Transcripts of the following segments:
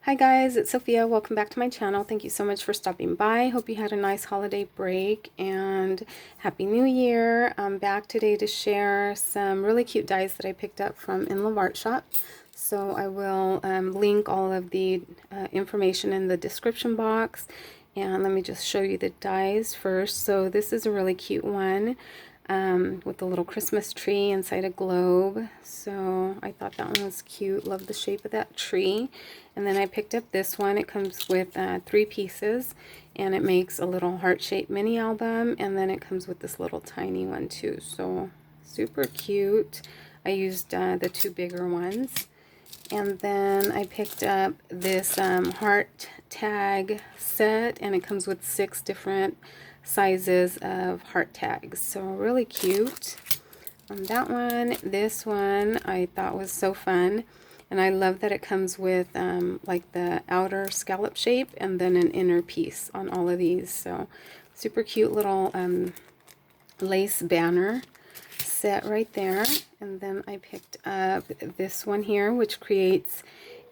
Hi guys, it's Sophia. Welcome back to my channel. Thank you so much for stopping by. Hope you had a nice holiday break and Happy New Year. I'm back today to share some really cute dies that I picked up from Inland Art Shop. So I will link all of the information in the description box. And let me just show you the dies first. So this is a really cute one. With a little Christmas tree inside a globe. So I thought that one was cute. Love the shape of that tree. And then I picked up this one. It comes with 3 pieces and it makes a little heart-shaped mini album, and then it comes with this little tiny one too. So super cute. I used the 2 bigger ones. And then I picked up this heart tag set, and it comes with 6 different sizes of heart tags. So really cute on that one. This one I thought was so fun, and I love that it comes with like the outer scallop shape and then an inner piece on all of these. So super cute little lace banner set right there. And then I picked up this one here, which creates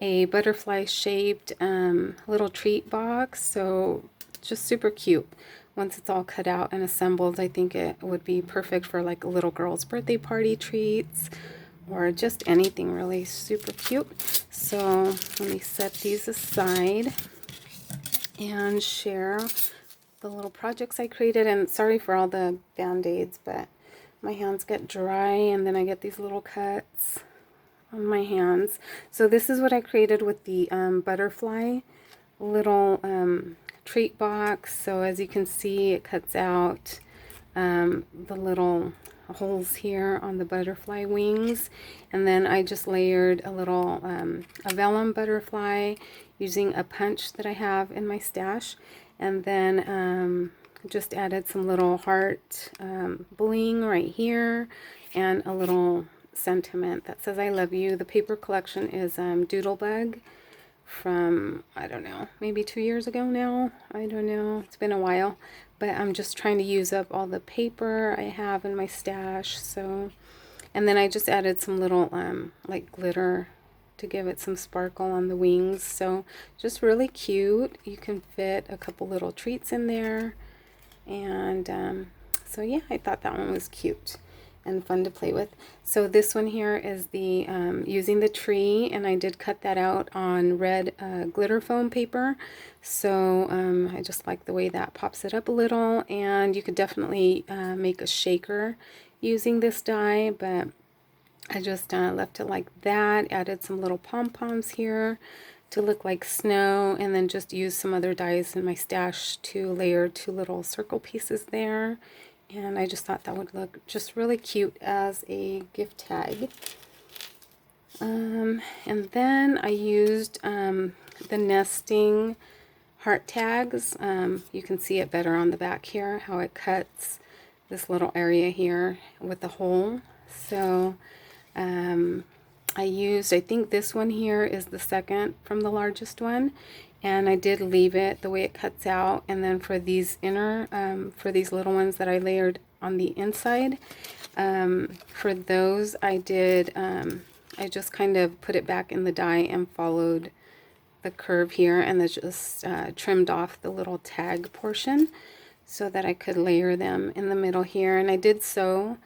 a butterfly shaped little treat box. So just super cute. Once it's all cut out and assembled, I think it would be perfect for like a little girl's birthday party treats or just anything really. Super cute. So let me set these aside and share the little projects I created. And sorry for all the band-aids, but my hands get dry and then I get these little cuts on my hands. So this is what I created with the butterfly little treat box. So as you can see, it cuts out the little holes here on the butterfly wings, and then I just layered a little a vellum butterfly using a punch that I have in my stash, and then just added some little heart bling right here and a little sentiment that says I love you. The paper collection is Doodlebug from, I don't know, maybe 2 years ago now. I don't know. It's been a while. But I'm just trying to use up all the paper I have in my stash. So, and then I just added some little like glitter to give it some sparkle on the wings. So just really cute. You can fit a couple little treats in there. And so yeah, I thought that one was cute and fun to play with. So this one here is the using the tree, and I did cut that out on red glitter foam paper. So I just like the way that pops it up a little, and you could definitely make a shaker using this die, but I just left it like that. Added some little pom-poms here to look like snow, and then just used some other dies in my stash to layer 2 little circle pieces there. And I just thought that would look just really cute as a gift tag. And then I used the nesting heart tags. You can see it better on the back here, how it cuts this little area here with the hole. So I think this one here is the second from the largest one, and I did leave it the way it cuts out. And then for these inner, for these little ones that I layered on the inside, for those I did, I just kind of put it back in the die and followed the curve here, and then just trimmed off the little tag portion so that I could layer them in the middle here. And I did sew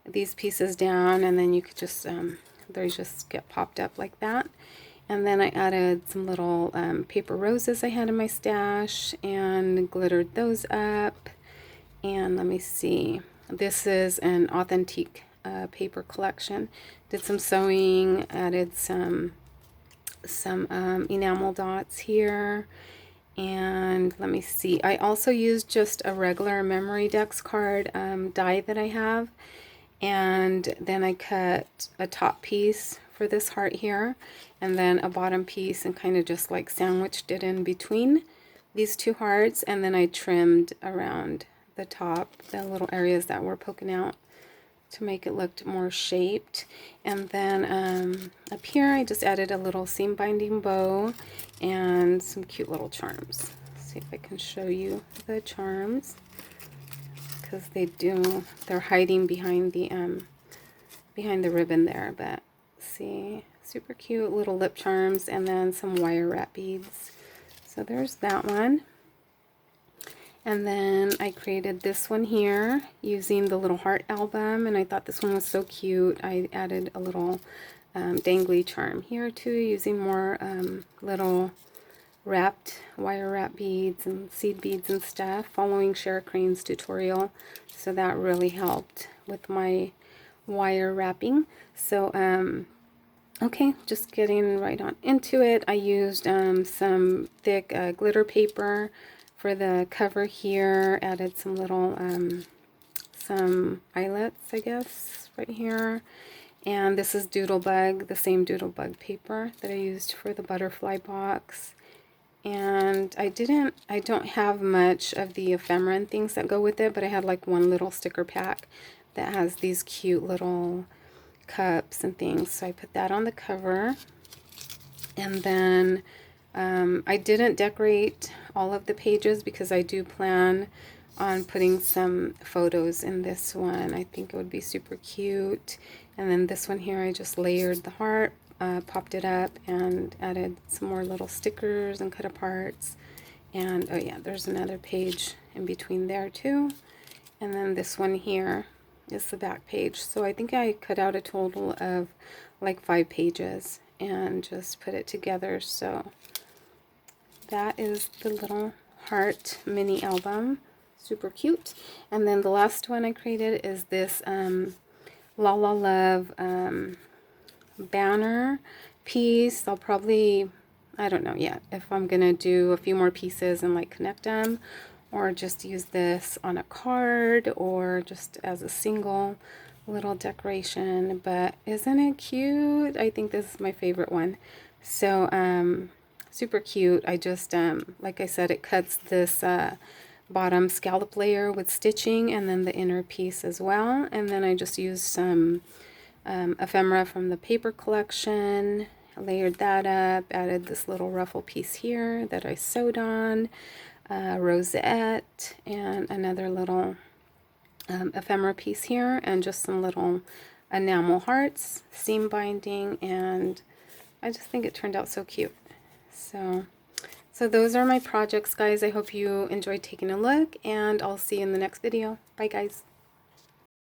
these pieces down, and then you could just they just get popped up like that. And then I added some little paper roses I had in my stash and glittered those up. And let me see, this is an authentic paper collection. Did some sewing, added some enamel dots here. And let me see, I also used just a regular Memory Dex card die that I have, and then I cut a top piece for this heart here, and then a bottom piece, and kind of just like sandwiched it in between these 2 hearts, and then I trimmed around the top, the little areas that were poking out to make it look more shaped. And then up here I just added a little seam binding bow and some cute little charms. Let's see if I can show you the charms, because they're hiding behind the ribbon there, but see, Super cute little lip charms, and then some wire wrap beads. So there's that one. And then I created this one here using the little heart album, and I thought this one was so cute. I added a little dangly charm here too, using more little wrapped wire wrap beads and seed beads and stuff, following Shara Crane's tutorial. So that really helped with my wire wrapping. So okay, just getting right on into it. I used some thick glitter paper for the cover here. Added some little some eyelets, I guess, right here. And this is Doodlebug, the same Doodlebug paper that I used for the butterfly box. And I don't have much of the ephemera and things that go with it, but I had like one little sticker pack that has these cute little cups and things. So I put that on the cover. And then I didn't decorate all of the pages because I do plan on putting some photos in this one. I think it would be super cute. And then this one here, I just layered the heart, popped it up, and added some more little stickers and cut aparts. And oh yeah, there's another page in between there too. And then this one here is the back page. So I think I cut out a total of like 5 pages and just put it together. So that is the little heart mini album. Super cute. And then the last one I created is this La La Love banner piece. I'll probably, I don't know yet if I'm gonna do a few more pieces and like connect them, or just use this on a card, or just as a single little decoration. But isn't it cute? I think this is my favorite one. So super cute. I just like I said, it cuts this bottom scallop layer with stitching, and then the inner piece as well. And then I just used some ephemera from the paper collection, layered that up, added this little ruffle piece here that I sewed on, rosette, and another little ephemera piece here, and just some little enamel hearts, seam binding, and I just think it turned out so cute. So those are my projects, guys. I hope you enjoyed taking a look, and I'll see you in the next video. Bye, guys.